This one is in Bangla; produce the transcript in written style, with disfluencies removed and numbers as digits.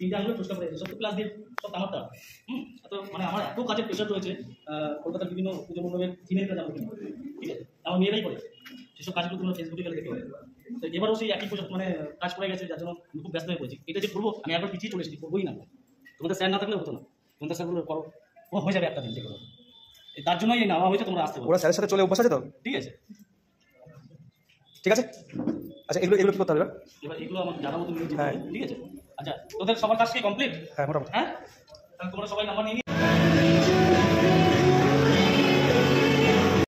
তিনটা আঙুলের প্রশ্ন করে সব তো ক্লাস দিয়ে সব আমারটা তো মানে আমার এত কাজের প্রেশার রয়েছে কলকাতার বিভিন্ন পুজো মণ্ডপের থিমের কাজ আমরা ঠিক আছে আমার মেয়েরাই করে সেসব কাজগুলো তোমরা ফেসবুকে গেলে দেখতে পাবে। তো এবারও সেই একই মানে কাজ করে গেছে যার জন্য আমি খুব ব্যস্ত হয়ে পড়েছি। এটা যে করবো আমি একবার পিছিয়ে চলে এসেছি, করবোই না। তোমাদের স্যার না থাকলে হতো না, তোমাদের স্যারগুলো করো ও হয়ে যাবে একটা দিন যে করো। তার জন্যই নেওয়া হয়েছে, তোমরা আসতে পারো। ওরা স্যারের সাথে চলে অভ্যাস আছে তো? ঠিক আছে ঠিক আছে। আচ্ছা এগুলো এগুলো কি করতে হবে এবার এগুলো আমার জানা মতো হ্যাঁ ঠিক আছে। আচ্ছা তোদের সবার কাজ কি কমপ্লিট? হ্যাঁ মোটামুটি। হ্যাঁ তাহলে তোমরা সবাই নাম্বার নিয়ে